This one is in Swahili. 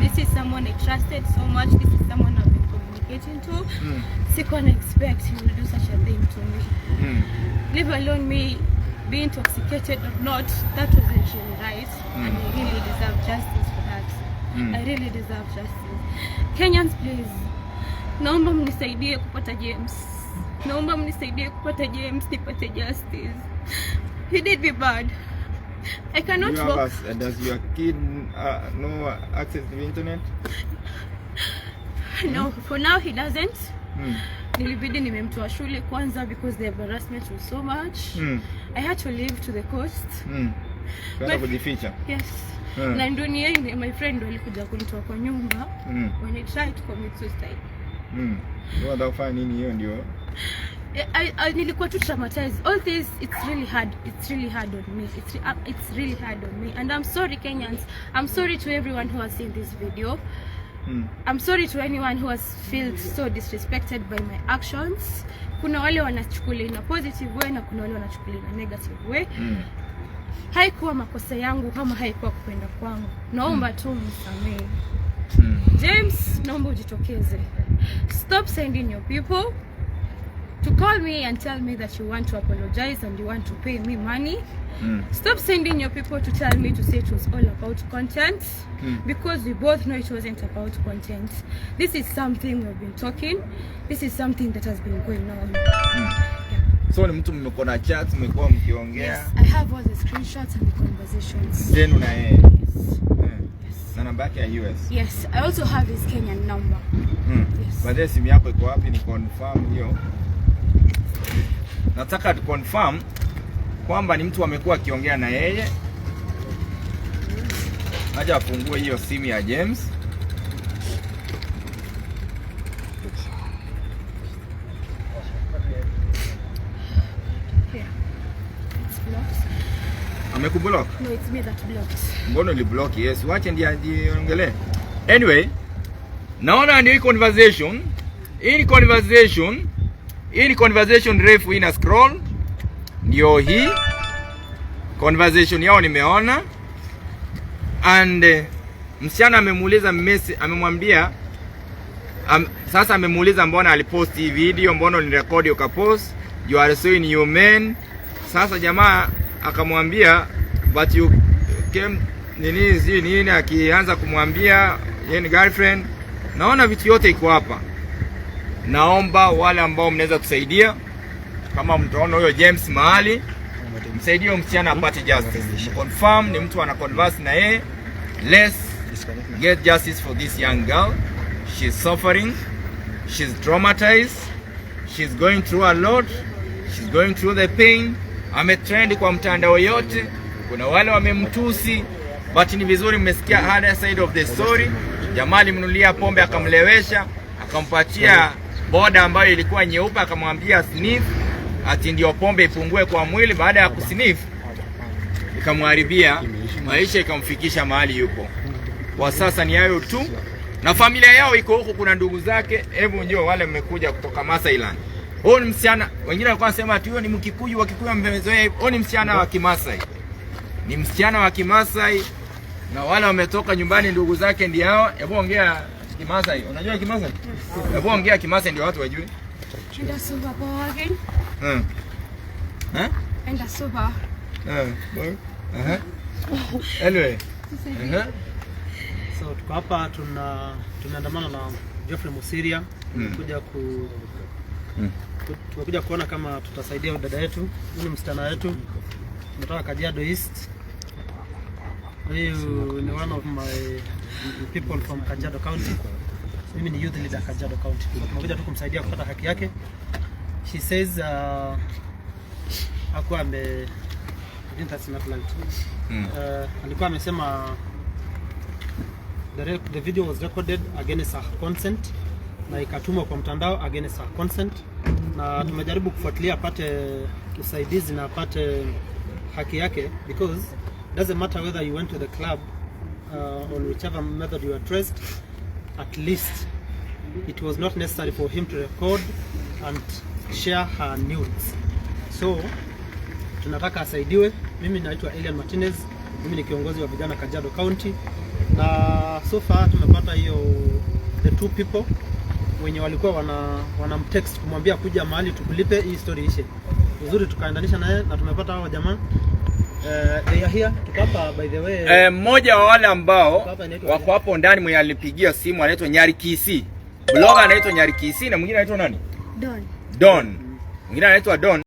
This is someone I trusted so much. This is someone I've been communicating to. Second, expect he will do such a thing to me. Leave alone me being intoxicated or not, that wasn't really right. And I really deserve justice for that. I really deserve justice. Kenyans, please, naomba mnisaidie kupata James. Naomba mnisaidie kupata James, nipate justice. He did me bad. I cannot walk. Does your kid no access to the internet? No, for now he doesn't. Nilibidi nimemtoa shule kwanza because the embarrassment was so much. I had to leave to the coast. Yes. Na ndoni my friend alikuja kunitoa kwa nyumba when he tried to commit suicide. Ndio fanya nini hiyo ndio? I nilikuwa too traumatized. All this, it's really hard. It's really hard on me. It's really hard on me. And I'm sorry, Kenyans. I'm sorry to everyone who has seen this video. I'm sorry to anyone who has felt so disrespected by my actions. Kuna wale wanachukulia in a positive way na kuna wale wanachukulia in a negative way. Haikuwa makosa yangu kama haikuwa kupenda kwangu. Naomba tu msamehe. James, naomba ujitokeze. Stop sending your people to call me and tell me that you want to apologize and you want to pay me money. Stop sending your people to tell me to say it was all about content, because we both know it wasn't about content. This is something we've been talking. This is something that has been going on. So ni mtu mmekuwa na chat, mmekuwa mkiongea? Yes, I have all the screenshots and the conversations. Zenu na yeye? Yes. Na namba yake ya US? Yes, I also have his Kenyan number. Yes. Baadaye simu yako iko wapi ni confirm hiyo? Nataka tu confirm kwamba ni mtu amekuwa akiongea na yeye. Aje afungue hiyo simu ya James. Amekublock? No, it's me that blocked. Mbona ni block? Yes, wacha ndiye aongelee. Anyway, naona ndio conversation. Hii conversation refu ina scroll. Ndio hii conversation yao nimeona. And msichana amemuuliza amemwambia sasa amemuuliza mbona alipost hii video, mbona unirekodi ukapost, you are so inhuman. Sasa jamaa akamwambia but you came nini akianza kumwambia yeye ni girlfriend. Naona vitu yote iko hapa. Naomba wale ambao mnaweza kusaidia, kama mtaona huyo James mahali, msaidie msichana apate justice. Confirm ni mtu ana converse na yeye. Let's get justice for this young girl. She's suffering. She's traumatized. She's going through a lot. She's going through the pain. Ametrend kwa mtandao yote. Kuna wale wamemtusi, but ni vizuri mmesikia other side of the story. Jamali mnulia pombe akamlewesha, akampatia boda ambayo ilikuwa nyeupe, akamwambia sniff ati ndio pombe ipungue kwa mwili. Baada ya kusniff ikamharibia maisha, ikamfikisha mahali yupo. Kwa sasa ni hayo tu, na familia yao iko huko, kuna ndugu zake. Hebu njoo wale mmekuja kutoka Masailand. Huyo ni msichana, wengine walikuwa wanasema ati huyo ni Mkikuyu, Wakikuyu mmezoea. Huyo ni msichana wa Kimasai. Ni msichana wa Kimasai, na wale wametoka nyumbani ndugu zake ndio hao. Hebu ongea Kimasai. Unajua Kimasai? Hebu ongea Kimasai ndio watu wajue. Enda soba again. Enda soba. Anyway. So tuko hapa tumeandamana na Geoffrey Musiria. Tumekuja kuona kama tutasaidia dada yetu. Huyu msichana wetu kutoka Kajiado East. Huyu ni one of my people from Kajiado County. Mimi ni youth leader Kajiado County. So tumekuja tu kumsaidia kupata haki yake. She says alikuwa amesema the video was recorded against her consent na ikatumwa kwa mtandao against her consent, na tumejaribu kufuatilia apate usaidizi na apate haki yake, because doesn't matter whether you went to the club on whichever method you were traced, at least it was not necessary for him to record and share her nudes. So tunataka asaidiwe. Mimi naitwa Elian Martinez, mimi ni kiongozi wa vijana Kajiado County, na so far tumepata hiyo the two people wenye walikuwa wanamtext kumwambia kuja mahali tukulipe hii story ishe. Uzuri tukaendanisha naye na tumepata hao jamaa. They are here. Tukapa by the way. Mmoja wa wale ambao wako hapo ndani mwenye alipigia simu anaitwa Nyari Kisi. Blogger anaitwa Nyari Kisi na mwingine anaitwa nani? Don. Don. Mwingine anaitwa Don.